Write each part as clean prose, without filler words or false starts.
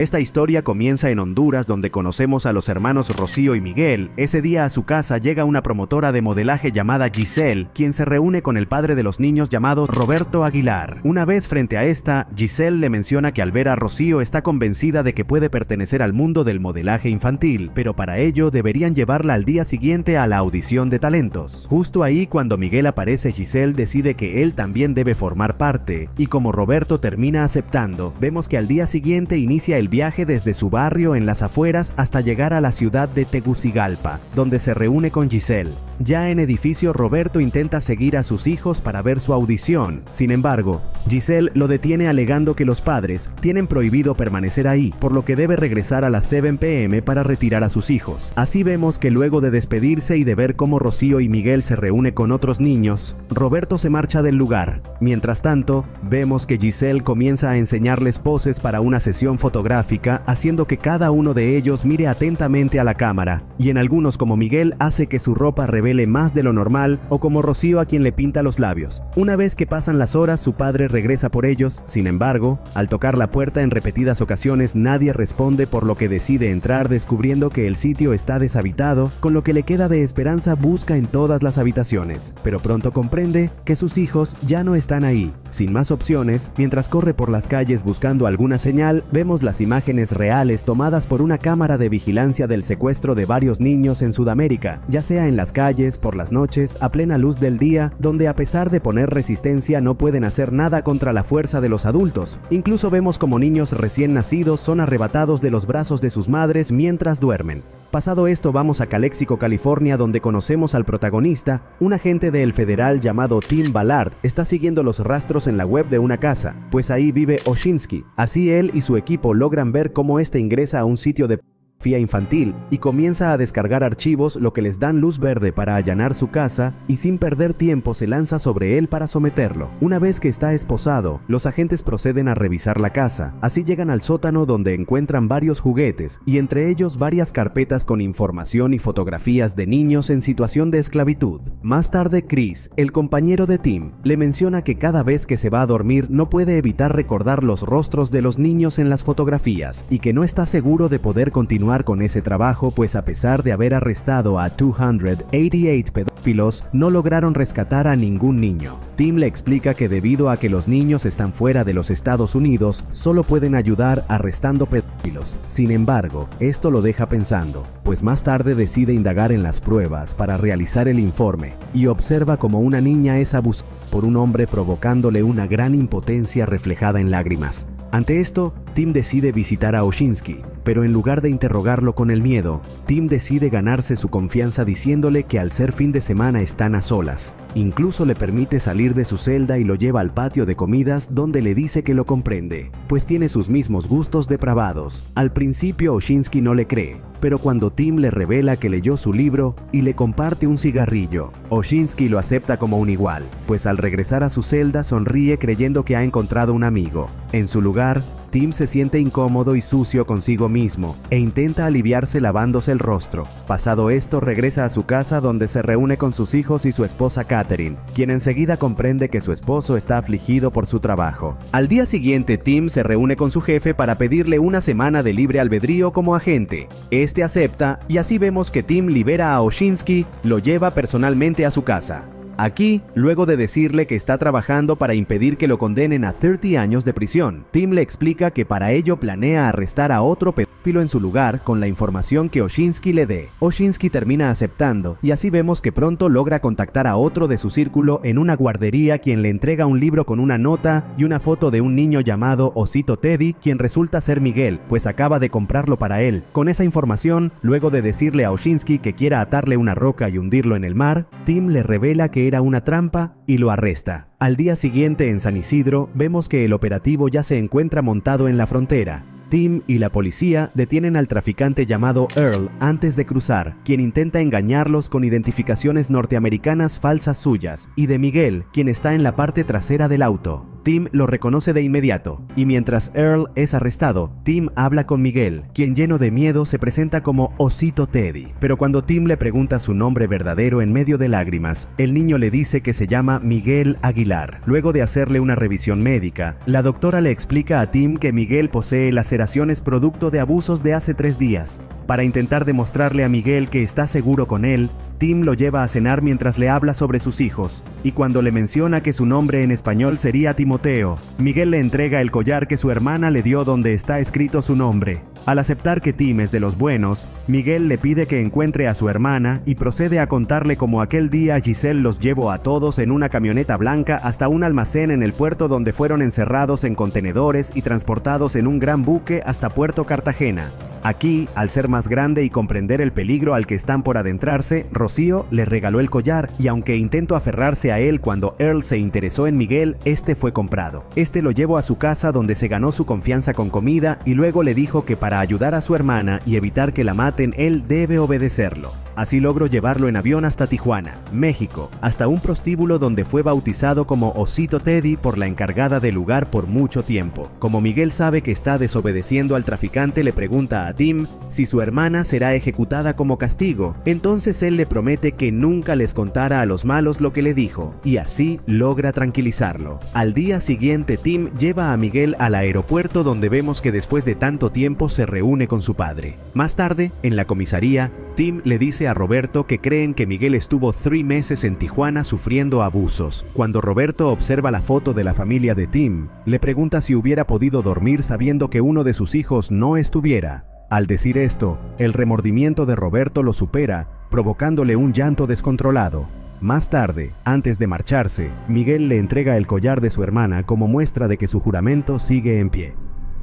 Esta historia comienza en Honduras, donde conocemos a los hermanos Rocío y Miguel. Ese día a su casa llega una promotora de modelaje llamada Giselle, quien se reúne con el padre de los niños llamado Roberto Aguilar. Una vez frente a esta, Giselle le menciona que al ver a Rocío está convencida de que puede pertenecer al mundo del modelaje infantil, pero para ello deberían llevarla al día siguiente a la audición de talentos. Justo ahí, cuando Miguel aparece, Giselle decide que él también debe formar parte, y como Roberto termina aceptando, vemos que al día siguiente inicia el viaje desde su barrio en las afueras hasta llegar a la ciudad de Tegucigalpa, donde se reúne con Giselle. Ya en edificio, Roberto intenta seguir a sus hijos para ver su audición. Sin embargo, Giselle lo detiene alegando que los padres tienen prohibido permanecer ahí, por lo que debe regresar a las 7 p.m. para retirar a sus hijos. Así vemos que luego de despedirse y de ver cómo Rocío y Miguel se reúne con otros niños, Roberto se marcha del lugar. Mientras tanto, vemos que Giselle comienza a enseñarles poses para una sesión fotográfica, haciendo que cada uno de ellos mire atentamente a la cámara, y en algunos, como Miguel, hace que su ropa revele más de lo normal, o como Rocío, a quien le pinta los labios. Una vez que pasan las horas, su padre regresa por ellos. Sin embargo, al tocar la puerta en repetidas ocasiones nadie responde, por lo que decide entrar, descubriendo que el sitio está deshabitado. Con lo que le queda de esperanza, busca en todas las habitaciones, pero pronto comprende que sus hijos ya no están ahí. Sin más opciones, mientras corre por las calles buscando alguna señal, vemos las imágenes reales tomadas por una cámara de vigilancia del secuestro de varios niños en Sudamérica, ya sea en las calles, por las noches, a plena luz del día, donde a pesar de poner resistencia no pueden hacer nada contra la fuerza de los adultos. Incluso vemos como niños recién nacidos son arrebatados de los brazos de sus madres mientras duermen. Pasado esto, vamos a Calexico, California, donde conocemos al protagonista. Un agente del federal llamado Tim Ballard está siguiendo los rastros en la web de una casa, pues ahí vive Oshinsky. Así él y su equipo logran ver cómo este ingresa a un sitio de infantil y comienza a descargar archivos, lo que les dan luz verde para allanar su casa, y sin perder tiempo se lanza sobre él para someterlo. Una vez que está esposado, los agentes proceden a revisar la casa. Así llegan al sótano, donde encuentran varios juguetes y entre ellos varias carpetas con información y fotografías de niños en situación de esclavitud. Más tarde, Chris, el compañero de Tim, le menciona que cada vez que se va a dormir no puede evitar recordar los rostros de los niños en las fotografías, y que no está seguro de poder continuar con ese trabajo, pues a pesar de haber arrestado a 288 pedófilos, no lograron rescatar a ningún niño. Tim le explica que debido a que los niños están fuera de los Estados Unidos, solo pueden ayudar arrestando pedófilos. Sin embargo, esto lo deja pensando, pues más tarde decide indagar en las pruebas para realizar el informe, y observa como una niña es abusada por un hombre, provocándole una gran impotencia reflejada en lágrimas. Ante esto, Tim decide visitar a Oshinsky, pero en lugar de interrogarlo con el miedo, Tim decide ganarse su confianza diciéndole que al ser fin de semana están a solas. Incluso le permite salir de su celda y lo lleva al patio de comidas, donde le dice que lo comprende, pues tiene sus mismos gustos depravados. Al principio Oshinsky no le cree, pero cuando Tim le revela que leyó su libro y le comparte un cigarrillo, Oshinsky lo acepta como un igual, pues al regresar a su celda sonríe creyendo que ha encontrado un amigo. En su lugar, Tim se siente incómodo y sucio consigo mismo e intenta aliviarse lavándose el rostro. Pasado esto, regresa a su casa, donde se reúne con sus hijos y su esposa Catherine, quien enseguida comprende que su esposo está afligido por su trabajo. Al día siguiente, Tim se reúne con su jefe para pedirle una semana de libre albedrío como agente. Este acepta, y así vemos que Tim libera a Oshinsky, lo lleva personalmente a su casa. Aquí, luego de decirle que está trabajando para impedir que lo condenen a 30 años de prisión, Tim le explica que para ello planea arrestar a otro pedófilo en su lugar con la información que Oshinsky le dé. Oshinsky termina aceptando, y así vemos que pronto logra contactar a otro de su círculo en una guardería, quien le entrega un libro con una nota y una foto de un niño llamado Osito Teddy, quien resulta ser Miguel, pues acaba de comprarlo para él. Con esa información, luego de decirle a Oshinsky que quiera atarle una roca y hundirlo en el mar, Tim le revela que era una trampa y lo arresta. Al día siguiente, en San Isidro, vemos que el operativo ya se encuentra montado en la frontera. Tim y la policía detienen al traficante llamado Earl antes de cruzar, quien intenta engañarlos con identificaciones norteamericanas falsas suyas, y de Miguel, quien está en la parte trasera del auto. Tim lo reconoce de inmediato, y mientras Earl es arrestado, Tim habla con Miguel, quien lleno de miedo se presenta como Osito Teddy. Pero cuando Tim le pregunta su nombre verdadero en medio de lágrimas, el niño le dice que se llama Miguel Aguilar. Luego de hacerle una revisión médica, la doctora le explica a Tim que Miguel posee laceraciones producto de abusos de hace 3 días. Para intentar demostrarle a Miguel que está seguro con él, Tim lo lleva a cenar mientras le habla sobre sus hijos, y cuando le menciona que su nombre en español sería Timoteo, Miguel le entrega el collar que su hermana le dio donde está escrito su nombre. Al aceptar que Tim es de los buenos, Miguel le pide que encuentre a su hermana y procede a contarle cómo aquel día Giselle los llevó a todos en una camioneta blanca hasta un almacén en el puerto donde fueron encerrados en contenedores y transportados en un gran buque hasta Puerto Cartagena. Aquí, al ser más grande y comprender el peligro al que están por adentrarse, Rocío le regaló el collar y aunque intentó aferrarse a él cuando Earl se interesó en Miguel, este fue comprado. Este lo llevó a su casa donde se ganó su confianza con comida y luego le dijo que para ayudar a su hermana y evitar que la maten, él debe obedecerlo. Así logró llevarlo en avión hasta Tijuana, México, hasta un prostíbulo donde fue bautizado como Osito Teddy por la encargada del lugar por mucho tiempo. Como Miguel sabe que está desobedeciendo al traficante, le pregunta a Tim si su hermana será ejecutada como castigo. Entonces él le promete que nunca les contara a los malos lo que le dijo, y así logra tranquilizarlo. Al día siguiente, Tim lleva a Miguel al aeropuerto donde vemos que después de tanto tiempo se reúne con su padre. Más tarde, en la comisaría, Tim le dice a Roberto que creen que Miguel estuvo 3 meses en Tijuana sufriendo abusos. Cuando Roberto observa la foto de la familia de Tim, le pregunta si hubiera podido dormir sabiendo que uno de sus hijos no estuviera. Al decir esto, el remordimiento de Roberto lo supera, provocándole un llanto descontrolado. Más tarde, antes de marcharse, Miguel le entrega el collar de su hermana como muestra de que su juramento sigue en pie.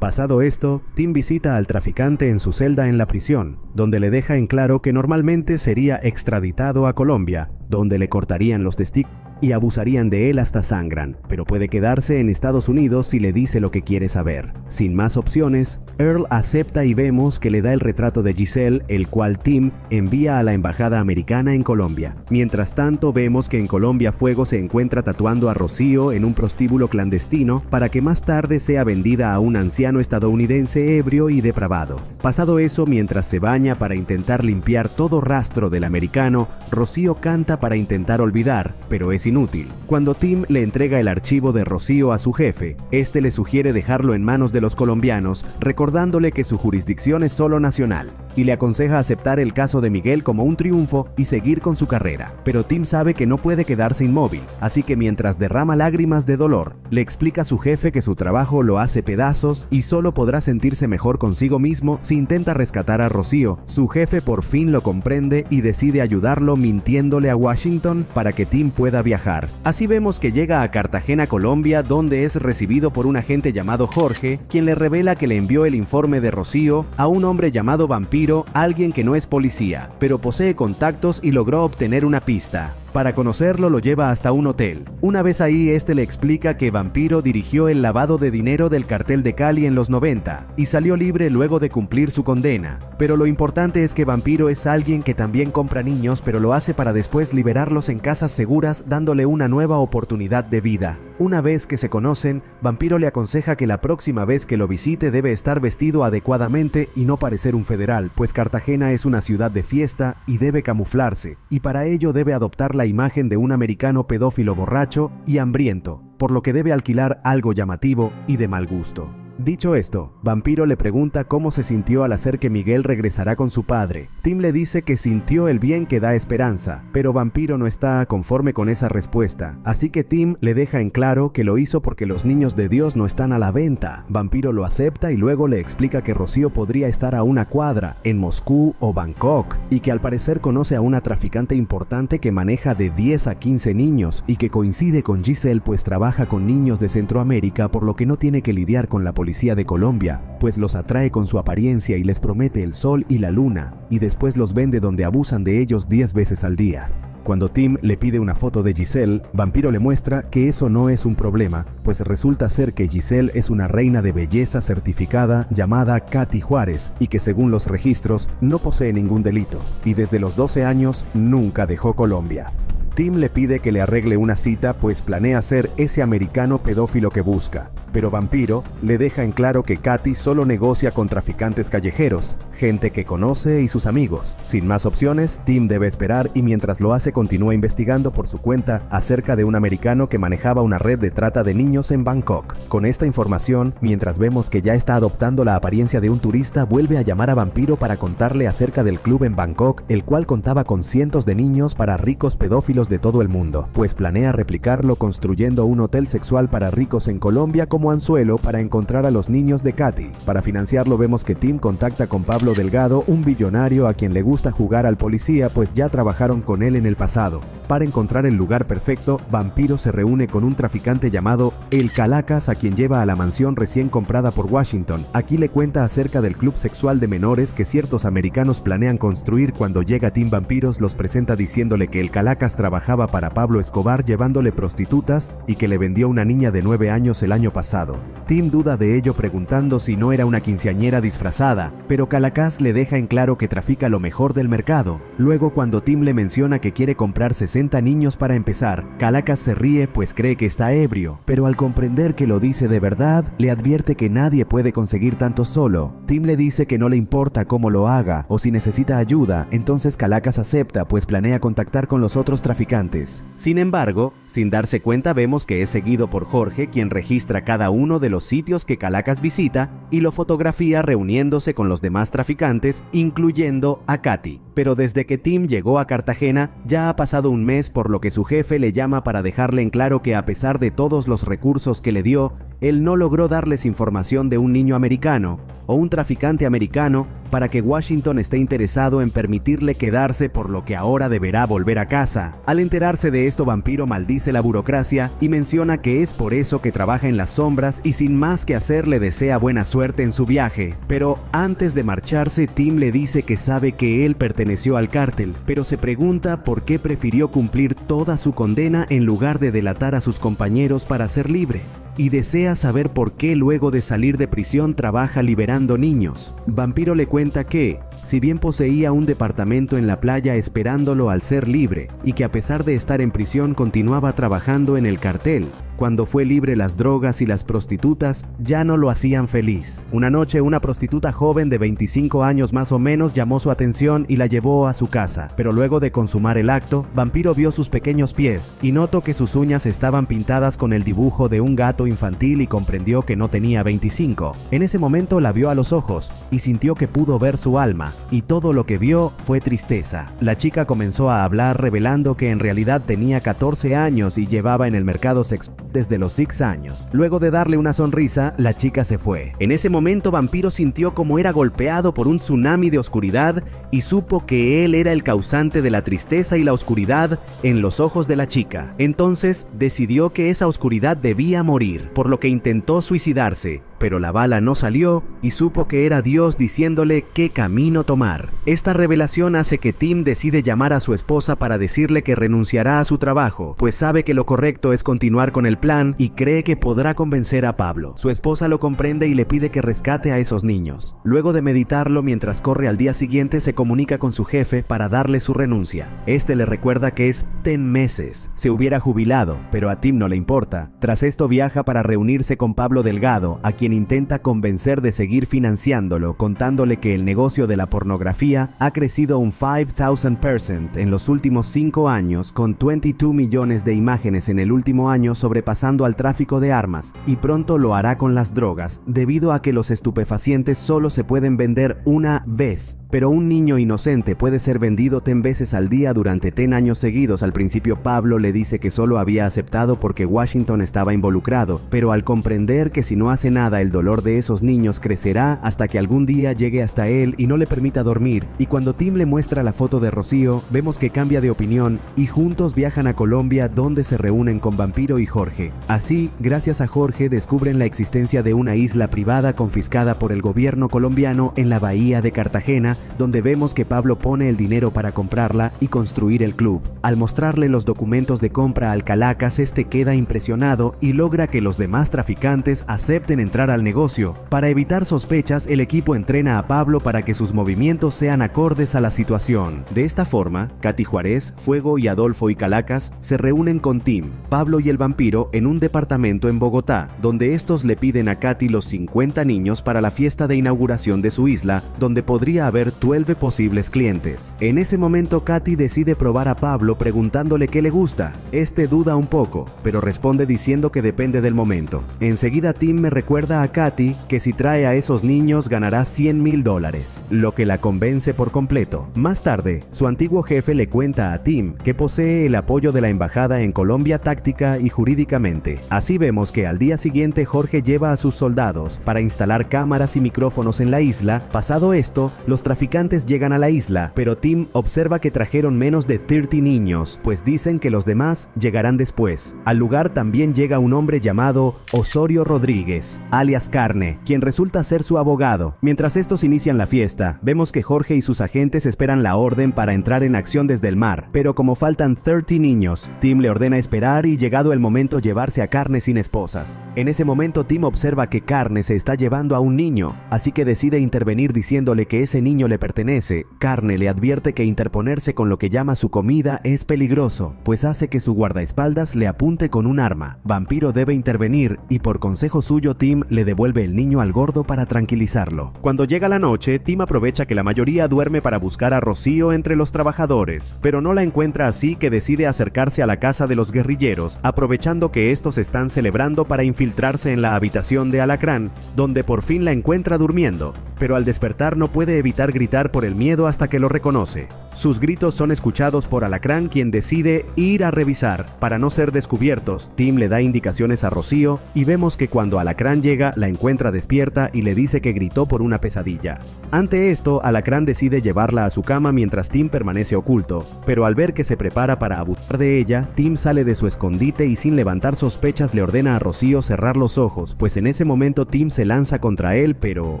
Pasado esto, Tim visita al traficante en su celda en la prisión, donde le deja en claro que normalmente sería extraditado a Colombia, donde le cortarían los testículos y abusarían de él hasta sangran, pero puede quedarse en Estados Unidos si le dice lo que quiere saber. Sin más opciones, Earl acepta y vemos que le da el retrato de Giselle, el cual Tim envía a la embajada americana en Colombia. Mientras tanto, vemos que en Colombia Fuego se encuentra tatuando a Rocío en un prostíbulo clandestino para que más tarde sea vendida a un anciano estadounidense ebrio y depravado. Pasado eso, mientras se baña para intentar limpiar todo rastro del americano, Rocío canta para intentar olvidar, pero es inútil. Cuando Tim le entrega el archivo de Rocío a su jefe, este le sugiere dejarlo en manos de los colombianos, recordándole que su jurisdicción es solo nacional, y le aconseja aceptar el caso de Miguel como un triunfo y seguir con su carrera. Pero Tim sabe que no puede quedarse inmóvil, así que mientras derrama lágrimas de dolor, le explica a su jefe que su trabajo lo hace pedazos y solo podrá sentirse mejor consigo mismo si intenta rescatar a Rocío. Su jefe por fin lo comprende y decide ayudarlo mintiéndole a Washington para que Tim pueda viajar. Así vemos que llega a Cartagena, Colombia, donde es recibido por un agente llamado Jorge, quien le revela que le envió el informe de Rocío a un hombre llamado Vampiro, alguien que no es policía, pero posee contactos y logró obtener una pista. Para conocerlo lo lleva hasta un hotel. Una vez ahí, este le explica que Vampiro dirigió el lavado de dinero del cartel de Cali en los 90 y salió libre luego de cumplir su condena. Pero lo importante es que Vampiro es alguien que también compra niños, pero lo hace para después liberarlos en casas seguras, dándole una nueva oportunidad de vida. Una vez que se conocen, Vampiro le aconseja que la próxima vez que lo visite debe estar vestido adecuadamente y no parecer un federal, pues Cartagena es una ciudad de fiesta y debe camuflarse, y para ello debe adoptar la imagen de un americano pedófilo borracho y hambriento, por lo que debe alquilar algo llamativo y de mal gusto. Dicho esto, Vampiro le pregunta cómo se sintió al hacer que Miguel regresará con su padre. Tim le dice que sintió el bien que da esperanza, pero Vampiro no está conforme con esa respuesta, así que Tim le deja en claro que lo hizo porque los niños de Dios no están a la venta. Vampiro lo acepta y luego le explica que Rocío podría estar a una cuadra, en Moscú o Bangkok, y que al parecer conoce a una traficante importante que maneja de 10 a 15 niños y que coincide con Giselle pues trabaja con niños de Centroamérica, por lo que no tiene que lidiar con la policía de Colombia, pues los atrae con su apariencia y les promete el sol y la luna, y después los vende donde abusan de ellos 10 veces al día. Cuando Tim le pide una foto de Giselle, Vampiro le muestra que eso no es un problema, pues resulta ser que Giselle es una reina de belleza certificada llamada Katy Juárez y que según los registros no posee ningún delito, y desde los 12 años nunca dejó Colombia. Tim le pide que le arregle una cita, pues planea ser ese americano pedófilo que busca. Pero Vampiro le deja en claro que Katy solo negocia con traficantes callejeros, gente que conoce y sus amigos. Sin más opciones, Tim debe esperar y mientras lo hace continúa investigando por su cuenta acerca de un americano que manejaba una red de trata de niños en Bangkok. Con esta información, mientras vemos que ya está adoptando la apariencia de un turista, vuelve a llamar a Vampiro para contarle acerca del club en Bangkok, el cual contaba con cientos de niños para ricos pedófilos de todo el mundo, pues planea replicarlo construyendo un hotel sexual para ricos en Colombia como anzuelo para encontrar a los niños de Katy. Para financiarlo vemos que Tim contacta con Pablo Delgado, un billonario a quien le gusta jugar al policía, pues ya trabajaron con él en el pasado. Para encontrar el lugar perfecto, Vampiro se reúne con un traficante llamado El Calacas, a quien lleva a la mansión recién comprada por Washington. Aquí le cuenta acerca del club sexual de menores que ciertos americanos planean construir. Cuando llega Tim, Vampiros los presenta diciéndole que El Calacas trabajaba para Pablo Escobar llevándole prostitutas y que le vendió una niña de 9 años el año pasado. Tim duda de ello preguntando si no era una quinceañera disfrazada, pero Calacas le deja en claro que trafica lo mejor del mercado. Luego, cuando Tim le menciona que quiere comprar 60 niños para empezar, Calacas se ríe pues cree que está ebrio, pero al comprender que lo dice de verdad, le advierte que nadie puede conseguir tanto solo. Tim le dice que no le importa cómo lo haga o si necesita ayuda, entonces Calacas acepta pues planea contactar con los otros traficantes. Sin embargo, sin darse cuenta vemos que es seguido por Jorge, quien registra cada uno de los sitios que Calacas visita y lo fotografía reuniéndose con los demás traficantes, incluyendo a Katy. Pero desde que Tim llegó a Cartagena ya ha pasado un mes, por lo que su jefe le llama para dejarle en claro que a pesar de todos los recursos que le dio, él no logró darles información de un niño americano o un traficante americano para que Washington esté interesado en permitirle quedarse, por lo que ahora deberá volver a casa. Al enterarse de esto, Vampiro maldice la burocracia y menciona que es por eso que trabaja en las sombras y sin más que hacer le desea buena suerte en su viaje. Pero antes de marcharse, Tim le dice que sabe que él perteneció al cártel, pero se pregunta por qué prefirió cumplir toda su condena en lugar de delatar a sus compañeros para ser libre. Y desea saber por qué luego de salir de prisión trabaja liberando niños. Vampiro le cuenta que, si bien poseía un departamento en la playa esperándolo al ser libre, y que a pesar de estar en prisión continuaba trabajando en el cartel, cuando fue libre las drogas y las prostitutas ya no lo hacían feliz. Una noche una prostituta joven de 25 años más o menos llamó su atención y la llevó a su casa, pero luego de consumar el acto, Vampiro vio sus pequeños pies y notó que sus uñas estaban pintadas con el dibujo de un gato infantil y comprendió que no tenía 25. En ese momento la vio a los ojos y sintió que pudo ver su alma, y todo lo que vio fue tristeza. La chica comenzó a hablar revelando que en realidad tenía 14 años y llevaba en el mercado sexual desde los 6 años. Luego de darle una sonrisa, la chica se fue. En ese momento Vampiro sintió como era golpeado por un tsunami de oscuridad y supo que él era el causante de la tristeza y la oscuridad en los ojos de la chica. Entonces decidió que esa oscuridad debía morir, por lo que intentó suicidarse, pero la bala no salió y supo que era Dios diciéndole qué camino tomar. Esta revelación hace que Tim decide llamar a su esposa para decirle que renunciará a su trabajo, pues sabe que lo correcto es continuar con el plan y cree que podrá convencer a Pablo. Su esposa lo comprende y le pide que rescate a esos niños. Luego de meditarlo mientras corre al día siguiente, se comunica con su jefe para darle su renuncia. Este le recuerda que es 10 meses. Se hubiera jubilado, pero a Tim no le importa. Tras esto viaja para reunirse con Pablo Delgado, a quien intenta convencer de seguir financiándolo, contándole que el negocio de la pornografía ha crecido un 5,000% en los últimos 5 años, con 22 millones de imágenes en el último año, sobrepasando al tráfico de armas, y pronto lo hará con las drogas, debido a que los estupefacientes solo se pueden vender una vez, pero un niño inocente puede ser vendido 10 veces al día durante 10 años seguidos. Al principio Pablo le dice que solo había aceptado porque Washington estaba involucrado, pero al comprender que si no hace nada el dolor de esos niños crecerá hasta que algún día llegue hasta él y no le permita dormir, y cuando Tim le muestra la foto de Rocío, vemos que cambia de opinión y juntos viajan a Colombia, donde se reúnen con Vampiro y Jorge. Así, gracias a Jorge, descubren la existencia de una isla privada confiscada por el gobierno colombiano en la bahía de Cartagena, donde vemos que Pablo pone el dinero para comprarla y construir el club. Al mostrarle los documentos de compra al Calacas, este queda impresionado y logra que los demás traficantes acepten entrar al negocio. Para evitar sospechas, el equipo entrena a Pablo para que sus movimientos sean acordes a la situación. De esta forma, Katy Juárez, Fuego y Adolfo y Calacas se reúnen con Tim, Pablo y el vampiro en un departamento en Bogotá, donde estos le piden a Katy los 50 niños para la fiesta de inauguración de su isla, donde podría haber 12 posibles clientes. En ese momento, Katy decide probar a Pablo preguntándole qué le gusta. Este duda un poco, pero responde diciendo que depende del momento. Enseguida Tim me recuerda a Katy que si trae a esos niños ganará $100,000, lo que la convence por completo. Más tarde, su antiguo jefe le cuenta a Tim que posee el apoyo de la embajada en Colombia táctica y jurídicamente. Así vemos que al día siguiente Jorge lleva a sus soldados para instalar cámaras y micrófonos en la isla. Pasado esto, los traficantes llegan a la isla, pero Tim observa que trajeron menos de 30 niños, pues dicen que los demás llegarán después. Al lugar también llega un hombre llamado Osorio Rodríguez, alias Carne, quien resulta ser su abogado. Mientras estos inician la fiesta, vemos que Jorge y sus agentes esperan la orden para entrar en acción desde el mar, pero como faltan 30 niños, Tim le ordena esperar y llegado el momento llevarse a Carne sin esposas. En ese momento Tim observa que Carne se está llevando a un niño, así que decide intervenir diciéndole que ese niño le pertenece. Carne le advierte que interponerse con lo que llama su comida es peligroso, pues hace que su guardaespaldas le apunte con un arma. Vampiro debe intervenir y por consejo suyo Tim le devuelve el niño al gordo para tranquilizarlo. Cuando llega la noche, Tim aprovecha que la mayoría duerme para buscar a Rocío entre los trabajadores, pero no la encuentra, así que decide acercarse a la casa de los guerrilleros, aprovechando que estos están celebrando para infiltrarse en la habitación de Alacrán, donde por fin la encuentra durmiendo, pero al despertar no puede evitar gritar por el miedo hasta que lo reconoce. Sus gritos son escuchados por Alacrán, quien decide ir a revisar. Para no ser descubiertos, Tim le da indicaciones a Rocío y vemos que cuando Alacrán llega la encuentra despierta y le dice que gritó por una pesadilla. Ante esto, Alacrán decide llevarla a su cama mientras Tim permanece oculto, pero al ver que se prepara para abusar de ella, Tim sale de su escondite y sin levantar sospechas le ordena a Rocío cerrar los ojos, pues en ese momento Tim se lanza contra él, pero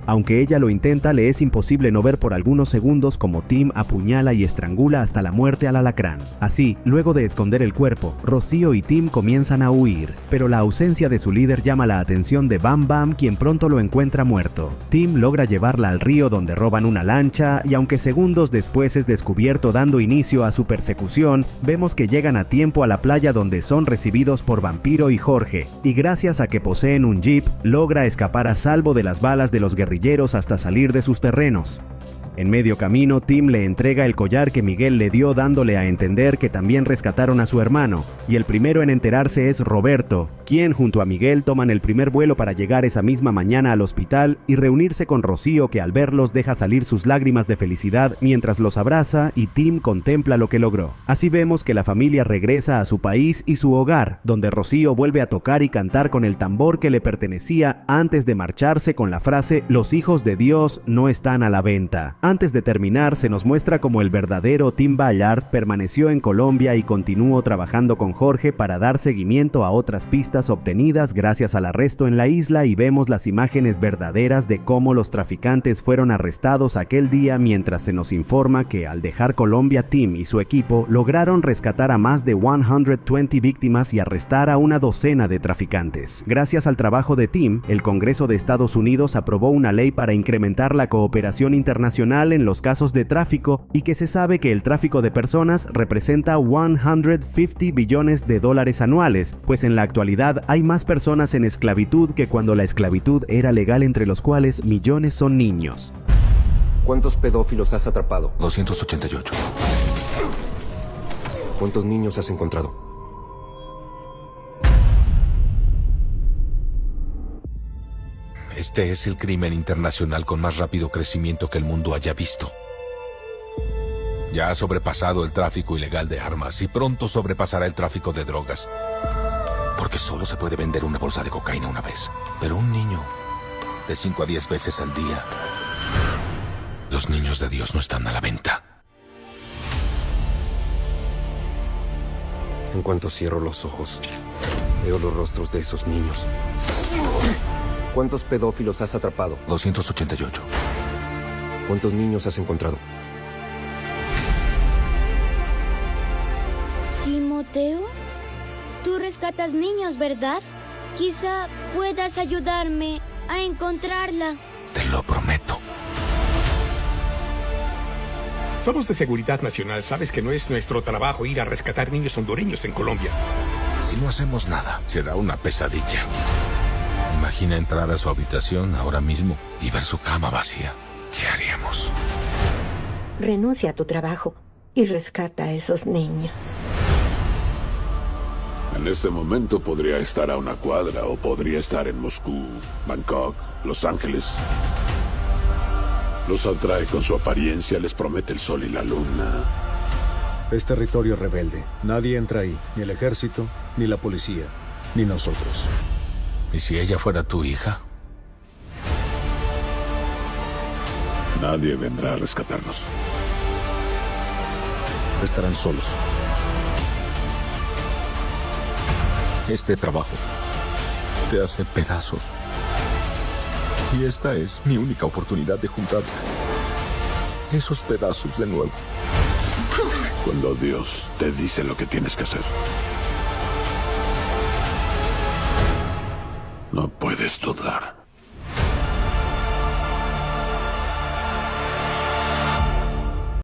aunque ella lo intenta, le es imposible no ver por algunos segundos como Tim apuñala y estrangula hasta la muerte al Alacrán. Así, luego de esconder el cuerpo, Rocío y Tim comienzan a huir, pero la ausencia de su líder llama la atención de Bam Bam, quien pronto lo encuentra muerto. Tim logra llevarla al río donde roban una lancha y aunque segundos después es descubierto dando inicio a su persecución, vemos que llegan a tiempo a la playa donde son recibidos por Vampiro y Jorge, y gracias a que poseen un jeep, logra escapar a salvo de las balas de los guerrilleros hasta salir de sus terrenos. En medio camino, Tim le entrega el collar que Miguel le dio, dándole a entender que también rescataron a su hermano, y el primero en enterarse es Roberto, quien junto a Miguel toman el primer vuelo para llegar esa misma mañana al hospital y reunirse con Rocío, que al verlos deja salir sus lágrimas de felicidad mientras los abraza y Tim contempla lo que logró. Así vemos que la familia regresa a su país y su hogar, donde Rocío vuelve a tocar y cantar con el tambor que le pertenecía antes de marcharse con la frase "Los hijos de Dios no están a la venta". Antes de terminar, se nos muestra cómo el verdadero Tim Ballard permaneció en Colombia y continuó trabajando con Jorge para dar seguimiento a otras pistas obtenidas gracias al arresto en la isla, y vemos las imágenes verdaderas de cómo los traficantes fueron arrestados aquel día, mientras se nos informa que al dejar Colombia, Tim y su equipo lograron rescatar a más de 120 víctimas y arrestar a una docena de traficantes. Gracias al trabajo de Tim, el Congreso de Estados Unidos aprobó una ley para incrementar la cooperación internacional en los casos de tráfico, y que se sabe que el tráfico de personas representa 150 billones de dólares anuales, pues en la actualidad hay más personas en esclavitud que cuando la esclavitud era legal, entre los cuales millones son niños. ¿Cuántos pedófilos has atrapado? 288. ¿Cuántos niños has encontrado? Este es el crimen internacional con más rápido crecimiento que el mundo haya visto. Ya ha sobrepasado el tráfico ilegal de armas y pronto sobrepasará el tráfico de drogas. Porque solo se puede vender una bolsa de cocaína una vez. Pero un niño, de 5 a 10 veces al día. Los niños de Dios no están a la venta. En cuanto cierro los ojos, veo los rostros de esos niños. ¿Cuántos pedófilos has atrapado? 288. ¿Cuántos niños has encontrado? Timoteo, tú rescatas niños, ¿verdad? Quizá puedas ayudarme a encontrarla. Te lo prometo. Somos de Seguridad Nacional. Sabes que no es nuestro trabajo ir a rescatar niños hondureños en Colombia. Si no hacemos nada, será una pesadilla. Imagina entrar a su habitación ahora mismo y ver su cama vacía. ¿Qué haríamos? Renuncia a tu trabajo y rescata a esos niños. En este momento podría estar a una cuadra o podría estar en Moscú, Bangkok, Los Ángeles. Los atrae con su apariencia, les promete el sol y la luna. Es territorio rebelde. Nadie entra ahí, ni el ejército, ni la policía, ni nosotros. ¿Y si ella fuera tu hija? Nadie vendrá a rescatarnos. Estarán solos. Este trabajo te hace pedazos. Y esta es mi única oportunidad de juntar esos pedazos de nuevo. Cuando Dios te dice lo que tienes que hacer, no puedes dudar.